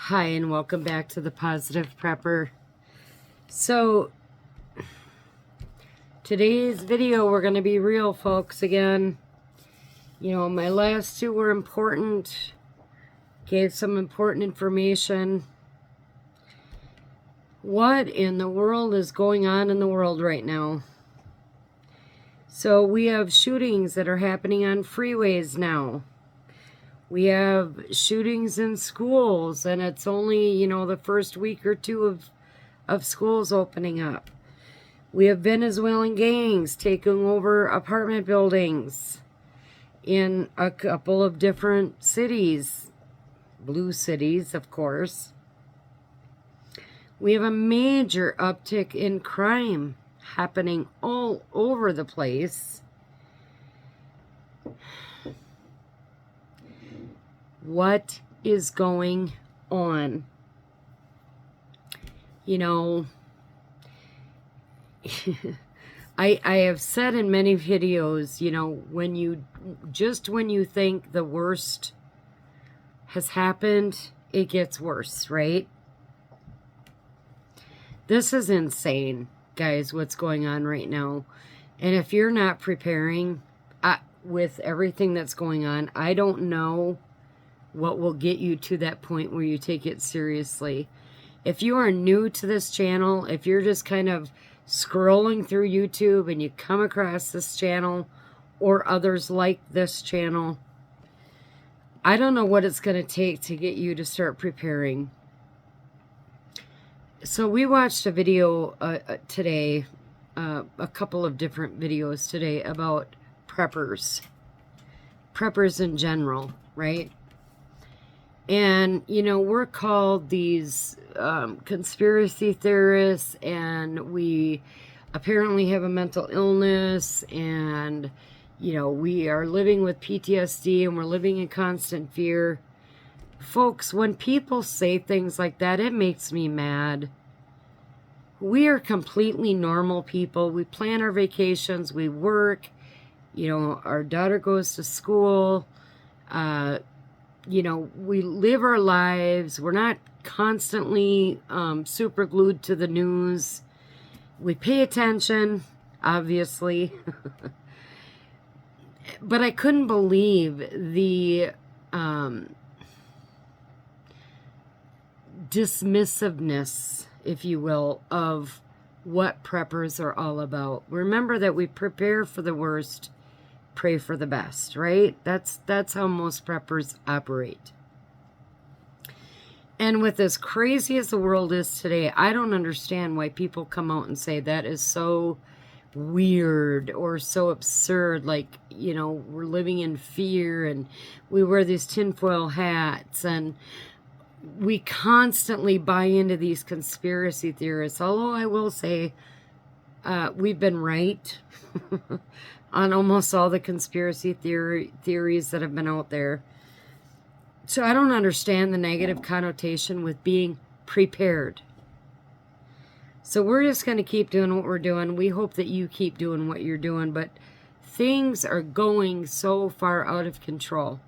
Hi, and welcome back to the Positive Prepper. So, today's video, we're going to be real, folks, again. You know, my last two were important, gave some important information. What in the world is going on in the world right now? So, we have shootings that are happening on freeways now. We have shootings in schools, and it's only, you know, the first week or two of schools opening up. We have Venezuelan gangs taking over apartment buildings in a couple of different cities, blue cities, of course. We have a major uptick in crime happening all over the place. What is going on? You know, I have said in many videos, you know, when you think the worst has happened, it gets worse, right? This is insane, guys, what's going on right now. And if you're not preparing with everything that's going on, I don't know what will get you to that point where you take it seriously. If you are new to this channel, if you're just kind of scrolling through YouTube and you come across this channel or others like this channel, I don't know what it's going to take to get you to start preparing. So we watched a video today, a couple of different videos today about preppers in general, right? And, you know, we're called these conspiracy theorists, and we apparently have a mental illness, and, you know, we are living with PTSD, and we're living in constant fear. Folks, when people say things like that, it makes me mad. We are completely normal people. We plan our vacations. We work. You know, our daughter goes to school. You know, we live our lives. We're not constantly super glued to the news. We pay attention, obviously. But I couldn't believe the dismissiveness, if you will, of what preppers are all about. Remember that we prepare for the worst, pray for the best, right? That's how most preppers operate. And with as crazy as the world is today, I don't understand why people come out and say that is so weird or so absurd. Like, you know, we're living in fear and we wear these tinfoil hats and we constantly buy into these conspiracy theorists. Although I will say we've been right on almost all the conspiracy theories that have been out there. So I don't understand the negative connotation with being prepared. So we're just going to keep doing what we're doing. We hope that you keep doing what you're doing, but things are going so far out of control.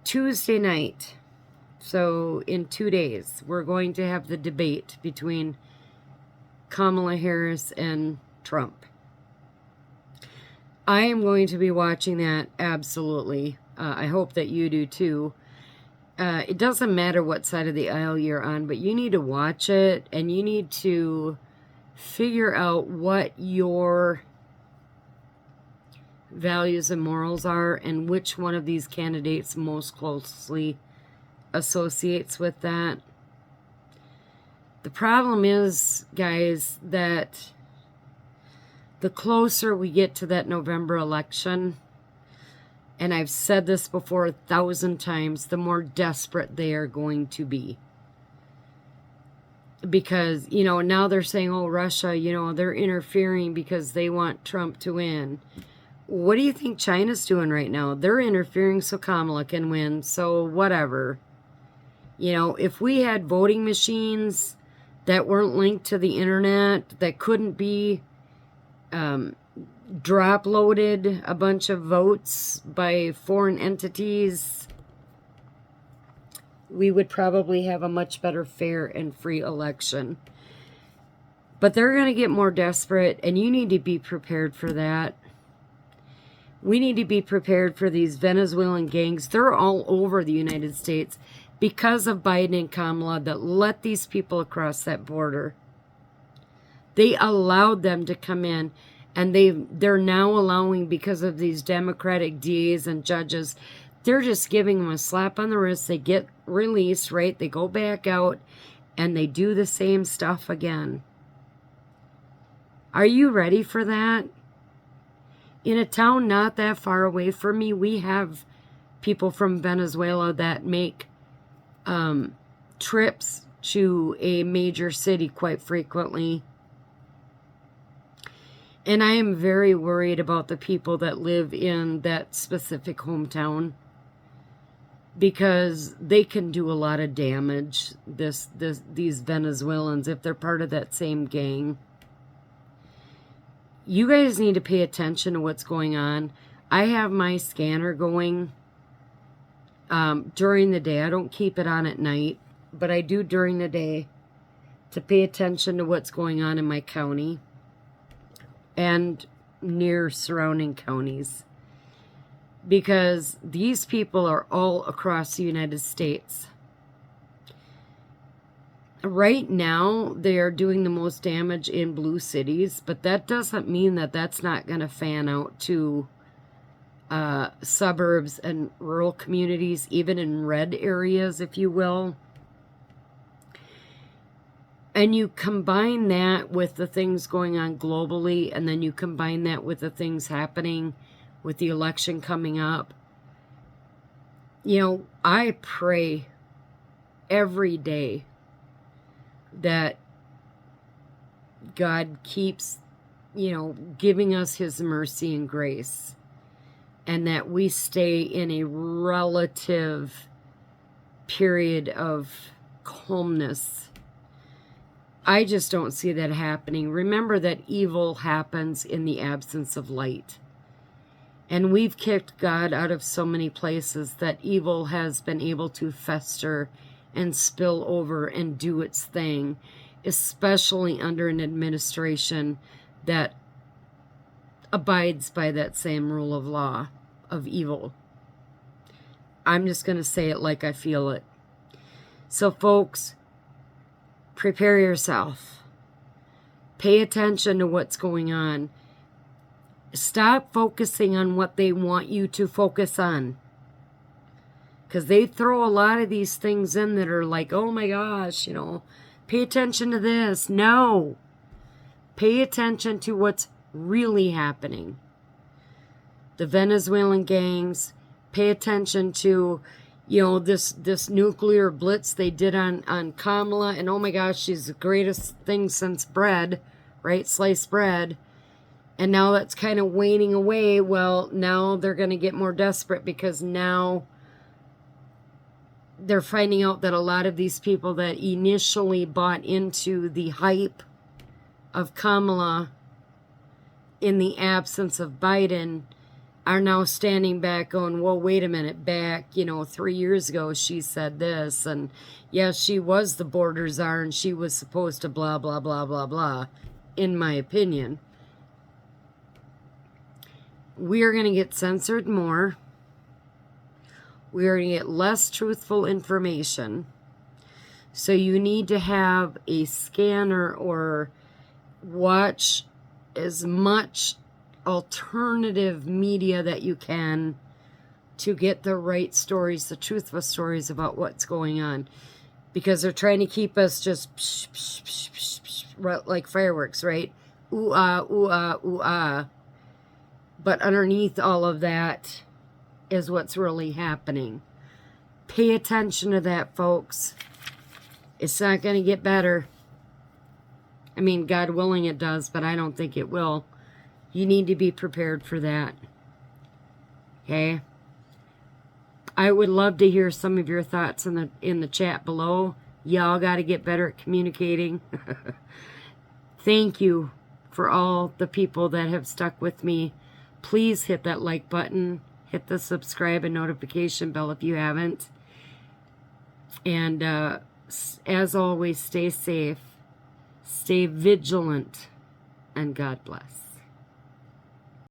Tuesday night, so in 2 days, we're going to have the debate between Kamala Harris and Trump. I am going to be watching that, absolutely. I hope that you do too. It doesn't matter what side of the aisle you're on, but you need to watch it, and you need to figure out what your values and morals are, and which one of these candidates most closely associates with that. The problem is, guys, that the closer we get to that November election, and I've said this before 1,000 times, the more desperate they are going to be. Because, you know, now they're saying, oh, Russia, you know, they're interfering because they want Trump to win. What do you think China's doing right now? They're interfering so Kamala can win, so whatever. You know, if we had voting machines that weren't linked to the internet, that couldn't be drop loaded a bunch of votes by foreign entities, we would probably have a much better, fair, and free election. But they're going to get more desperate, and you need to be prepared for that. We need to be prepared for these Venezuelan gangs. They're all over the United States because of Biden and Kamala that let these people across that border. They allowed them to come in, and they're now allowing, because of these Democratic DAs and judges, they're just giving them a slap on the wrist. They get released, right? They go back out, and they do the same stuff again. Are you ready for that? In a town not that far away from me, we have people from Venezuela that make trips to a major city quite frequently. And I am very worried about the people that live in that specific hometown, because they can do a lot of damage, these Venezuelans, if they're part of that same gang. You guys need to pay attention to what's going on. I have my scanner going during the day. I don't keep it on at night, but I do during the day to pay attention to what's going on in my county and near surrounding counties. Because these people are all across the United States. Right now, they are doing the most damage in blue cities, but that doesn't mean that that's not going to fan out to suburbs and rural communities, even in red areas, if you will. And you combine that with the things going on globally, and then you combine that with the things happening with the election coming up. You know, I pray every day that God keeps, giving us his mercy and grace, and that we stay in a relative period of calmness. I just don't see that happening. Remember that evil happens in the absence of light. And we've kicked God out of so many places that evil has been able to fester and spill over and do its thing, especially under an administration that abides by that same rule of law of evil. I'm just going to say it like I feel it. So, folks, prepare yourself. Pay attention to what's going on. Stop focusing on what they want you to focus on. Because they throw a lot of these things in that are like, oh my gosh, pay attention to this. No. Pay attention to what's really happening. The Venezuelan gangs. Pay attention to, this nuclear blitz they did on Kamala. And oh my gosh, she's the greatest thing since bread, right? Sliced bread. And now that's kind of waning away. Well, now they're going to get more desperate, because now they're finding out that a lot of these people that initially bought into the hype of Kamala in the absence of Biden are now standing back going, well, wait a minute, back, 3 years ago she said this, and yes, she was the border czar, and she was supposed to blah, blah, blah, blah, blah, in my opinion. We're going to get censored more. We're going to get less truthful information. So you need to have a scanner or watch as much alternative media that you can to get the right stories, the truthful stories about what's going on. Because they're trying to keep us just psh, psh, psh, psh, psh, like fireworks, right? Ooh, ah, ooh, ah, ooh, ah. But underneath all of that is what's really happening. Pay attention to that, folks. It's not going to get better. I mean, God willing it does, but I don't think it will. You need to be prepared for that. Okay? I would love to hear some of your thoughts in the chat below. Y'all got to get better at communicating. Thank you for all the people that have stuck with me. Please hit that like button. Hit the subscribe and notification bell if you haven't. And as always, stay safe, stay vigilant, and God bless.